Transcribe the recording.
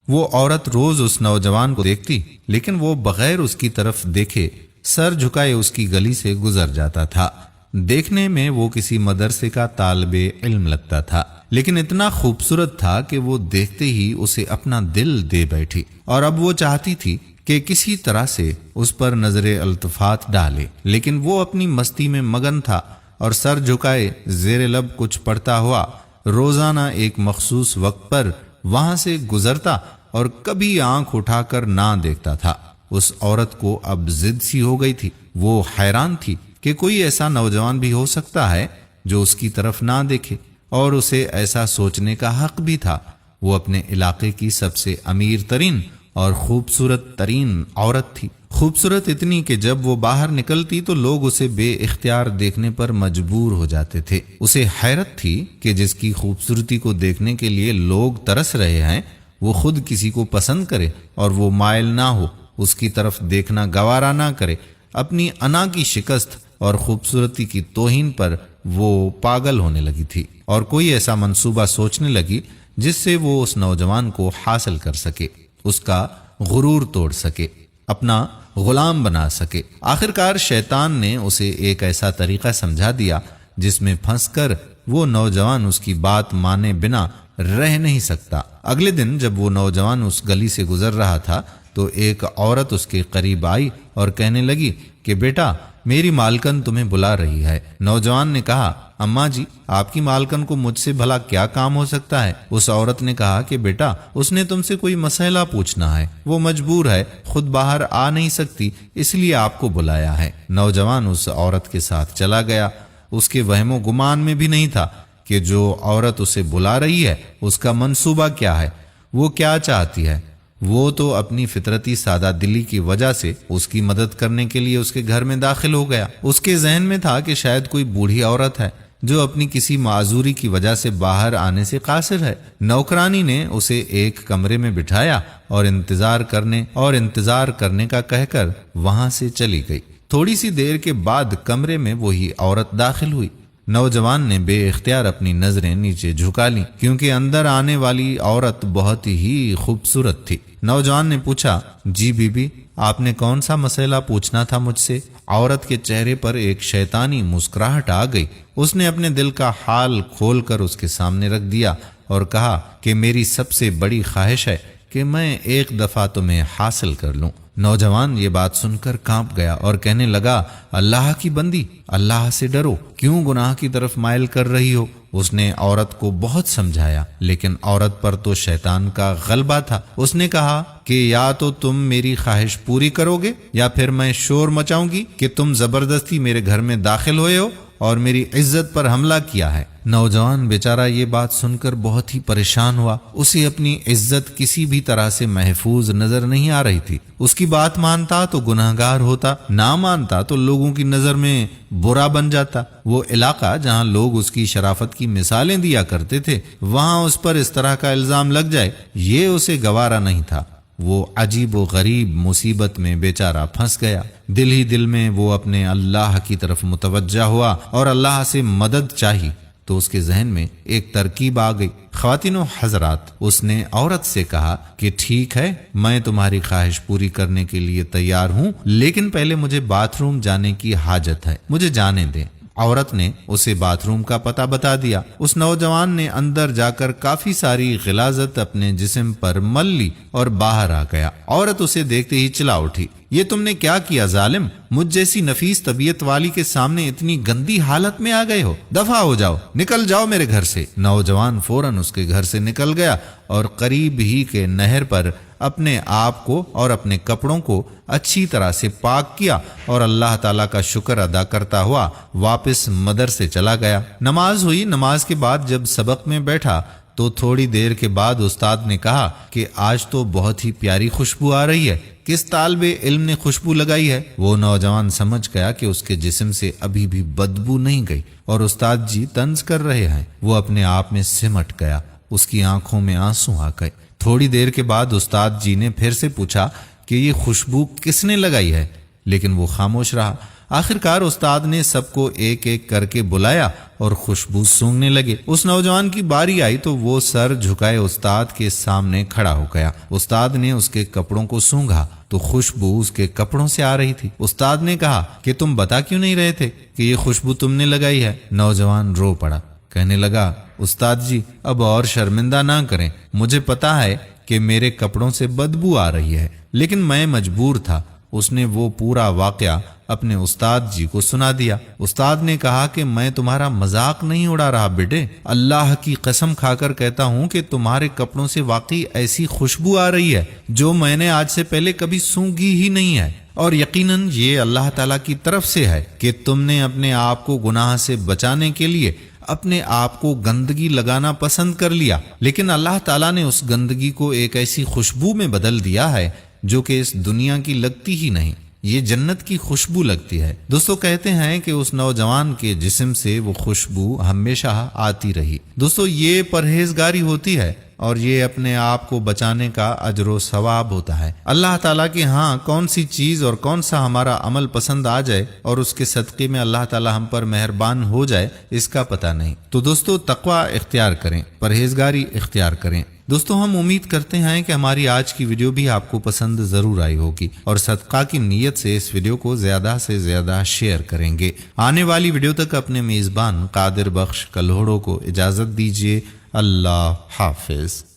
وہ عورت روز اس نوجوان کو دیکھتی، لیکن وہ بغیر اس کی طرف دیکھے سر جھکائے اس کی گلی سے گزر جاتا تھا۔ دیکھنے میں وہ کسی مدرسے کا طالب علم لگتا تھا، لیکن اتنا خوبصورت تھا کہ وہ دیکھتے ہی اسے اپنا دل دے بیٹھی، اور اب وہ چاہتی تھی کہ کسی طرح سے اس پر نظر التفات ڈالے، لیکن وہ اپنی مستی میں مگن تھا اور سر جھکائے زیر لب کچھ پڑھتا ہوا روزانہ ایک مخصوص وقت پر وہاں سے گزرتا اور کبھی آنکھ اٹھا کر نہ دیکھتا تھا۔ اس عورت کو اب ضد سی ہو گئی تھی۔ وہ حیران تھی کہ کوئی ایسا نوجوان بھی ہو سکتا ہے جو اس کی طرف نہ دیکھے، اور اسے ایسا سوچنے کا حق بھی تھا۔ وہ اپنے علاقے کی سب سے امیر ترین اور خوبصورت ترین عورت تھی، خوبصورت اتنی کہ جب وہ باہر نکلتی تو لوگ اسے بے اختیار دیکھنے پر مجبور ہو جاتے تھے۔ اسے حیرت تھی کہ جس کی خوبصورتی کو دیکھنے کے لیے لوگ ترس رہے ہیں، وہ خود کسی کو پسند کرے اور وہ مائل نہ ہو، اس کی طرف دیکھنا گوارا نہ کرے۔ اپنی انا کی شکست اور خوبصورتی کی توہین پر وہ پاگل ہونے لگی تھی، اور کوئی ایسا منصوبہ سوچنے لگی جس سے وہ اس نوجوان کو حاصل کر سکے، اس کا غرور توڑ سکے، اپنا غلام بنا سکے۔ آخرکار شیطان نے اسے ایک ایسا طریقہ سمجھا دیا جس میں پھنس کر وہ نوجوان اس کی بات مانے بنا رہ نہیں سکتا۔ اگلے دن جب وہ نوجوان اس گلی سے گزر رہا تھا تو ایک عورت اس کے قریب آئی اور کہنے لگی کہ بیٹا، میری مالکن تمہیں بلا رہی ہے۔ نوجوان نے کہا، اماں جی، آپ کی مالکن کو مجھ سے بھلا کیا کام ہو سکتا ہے؟ اس عورت نے کہا کہ بیٹا، اس نے تم سے کوئی مسئلہ پوچھنا ہے، وہ مجبور ہے، خود باہر آ نہیں سکتی، اس لیے آپ کو بلایا ہے۔ نوجوان اس عورت کے ساتھ چلا گیا۔ اس کے وہم و گمان میں بھی نہیں تھا کہ جو عورت اسے بلا رہی ہے اس کا منصوبہ کیا ہے، وہ کیا چاہتی ہے۔ وہ تو اپنی فطرتی سادہ دلی کی وجہ سے اس کی مدد کرنے کے لیے اس کے گھر میں داخل ہو گیا۔ اس کے ذہن میں تھا کہ شاید کوئی بوڑھی عورت ہے جو اپنی کسی معذوری کی وجہ سے باہر آنے سے قاصر ہے۔ نوکرانی نے اسے ایک کمرے میں بٹھایا اور انتظار کرنے کا کہہ کر وہاں سے چلی گئی۔ تھوڑی سی دیر کے بعد کمرے میں وہی عورت داخل ہوئی۔ نوجوان نے بے اختیار اپنی نظریں نیچے جھکا لیں، کیونکہ اندر آنے والی عورت بہت ہی خوبصورت تھی۔ نوجوان نے پوچھا، جی بی بی، آپ نے کون سا مسئلہ پوچھنا تھا مجھ سے؟ عورت کے چہرے پر ایک شیطانی مسکراہٹ آ گئی۔ اس نے اپنے دل کا حال کھول کر اس کے سامنے رکھ دیا اور کہا کہ میری سب سے بڑی خواہش ہے کہ میں ایک دفعہ تمہیں حاصل کر لوں۔ نوجوان یہ بات سن کر کانپ گیا اور کہنے لگا، اللہ کی بندی، اللہ سے ڈرو، کیوں گناہ کی طرف مائل کر رہی ہو؟ اس نے عورت کو بہت سمجھایا، لیکن عورت پر تو شیطان کا غلبہ تھا۔ اس نے کہا کہ یا تو تم میری خواہش پوری کرو گے یا پھر میں شور مچاؤں گی کہ تم زبردستی میرے گھر میں داخل ہوئے ہو اور میری عزت پر حملہ کیا ہے۔ نوجوان بیچارہ یہ بات سن کر بہت ہی پریشان ہوا۔ اسے اپنی عزت کسی بھی طرح سے محفوظ نظر نہیں آ رہی تھی۔ اس کی بات مانتا تو گناہگار ہوتا، نہ مانتا تو لوگوں کی نظر میں برا بن جاتا۔ وہ علاقہ جہاں لوگ اس کی شرافت کی مثالیں دیا کرتے تھے، وہاں اس پر اس طرح کا الزام لگ جائے، یہ اسے گوارا نہیں تھا۔ وہ عجیب و غریب مصیبت میں بیچارہ پھنس گیا۔ دل ہی دل میں وہ اپنے اللہ کی طرف متوجہ ہوا اور اللہ سے مدد چاہی تو اس کے ذہن میں ایک ترکیب آ گئی۔ خواتین و حضرات، اس نے عورت سے کہا کہ ٹھیک ہے، میں تمہاری خواہش پوری کرنے کے لیے تیار ہوں، لیکن پہلے مجھے باتھ روم جانے کی حاجت ہے، مجھے جانے دیں۔ عورت نے اسے باتھ روم کا پتہ بتا دیا۔ اس نوجوان نے اندر جا کر کافی ساری غلاظت اپنے جسم پر مل لی اور باہر آ گیا۔ عورت اسے دیکھتے ہی چلا اٹھی، یہ تم نے کیا کیا ظالم؟ مجھ جیسی نفیس طبیعت والی کے سامنے اتنی گندی حالت میں آ گئے ہو، دفع ہو جاؤ، نکل جاؤ میرے گھر سے۔ نوجوان فوراً اس کے گھر سے نکل گیا اور قریب ہی کے نہر پر اپنے آپ کو اور اپنے کپڑوں کو اچھی طرح سے پاک کیا اور اللہ تعالیٰ کا شکر ادا کرتا ہوا واپس مدرسے چلا گیا۔ نماز ہوئی۔ نماز کے بعد جب سبق میں بیٹھا تو تھوڑی دیر کے بعد استاد نے کہا کہ آج تو بہت ہی پیاری خوشبو آ رہی ہے، کس طالب علم نے خوشبو لگائی ہے؟ وہ نوجوان سمجھ گیا کہ اس کے جسم سے ابھی بھی بدبو نہیں گئی اور استاد جی طنز کر رہے ہیں۔ وہ اپنے آپ میں سمٹ گیا، اس کی آنکھوں میں آنسو آ گئے۔ تھوڑی دیر کے بعد استاد جی نے پھر سے پوچھا کہ یہ خوشبو کس نے لگائی ہے، لیکن وہ خاموش رہا۔ آخرکار استاد نے سب کو ایک ایک کر کے بلایا اور خوشبو سونگنے لگے۔ اس نوجوان کی باری آئی تو وہ سر جھکائے استاد کے سامنے کھڑا ہو گیا۔ استاد نے اس کے کپڑوں کو سونگھا تو خوشبو اس کے کپڑوں سے آ رہی تھی۔ استاد نے کہا کہ تم بتا کیوں نہیں رہے تھے کہ یہ خوشبو تم نے لگائی ہے؟ نوجوان رو پڑا، کہنے لگا استاد جی اب اور شرمندہ نہ کریں، مجھے پتا ہے کہ میرے کپڑوں سے بدبو آ رہی ہے، لیکن میں مجبور تھا۔ اس نے وہ پورا واقعہ اپنے استاد جی کو سنا دیا۔ استاد نے کہا کہ میں تمہارا مذاق نہیں اڑا رہا بیٹے، اللہ کی قسم کھا کر کہتا ہوں کہ تمہارے کپڑوں سے واقعی ایسی خوشبو آ رہی ہے جو میں نے آج سے پہلے کبھی سونگھی ہی نہیں ہے، اور یقیناً یہ اللہ تعالیٰ کی طرف سے ہے کہ تم نے اپنے آپ کو گناہ سے بچانے کے لیے اپنے آپ کو گندگی لگانا پسند کر لیا، لیکن اللہ تعالیٰ نے اس گندگی کو ایک ایسی خوشبو میں بدل دیا ہے جو کہ اس دنیا کی لگتی ہی نہیں، یہ جنت کی خوشبو لگتی ہے۔ دوستو کہتے ہیں کہ اس نوجوان کے جسم سے وہ خوشبو ہمیشہ آتی رہی۔ دوستو یہ پرہیزگاری ہوتی ہے اور یہ اپنے آپ کو بچانے کا اجر و ثواب ہوتا ہے۔ اللہ تعالیٰ کے ہاں کون سی چیز اور کون سا ہمارا عمل پسند آ جائے اور اس کے صدقے میں اللہ تعالیٰ ہم پر مہربان ہو جائے، اس کا پتہ نہیں۔ تو دوستو تقوی اختیار کریں، پرہیزگاری اختیار کریں۔ دوستو ہم امید کرتے ہیں کہ ہماری آج کی ویڈیو بھی آپ کو پسند ضرور آئی ہوگی، اور صدقہ کی نیت سے اس ویڈیو کو زیادہ سے زیادہ شیئر کریں گے۔ آنے والی ویڈیو تک اپنے میزبان قادر بخش کلہوڑو کو اجازت دیجیے۔ اللہ حافظ۔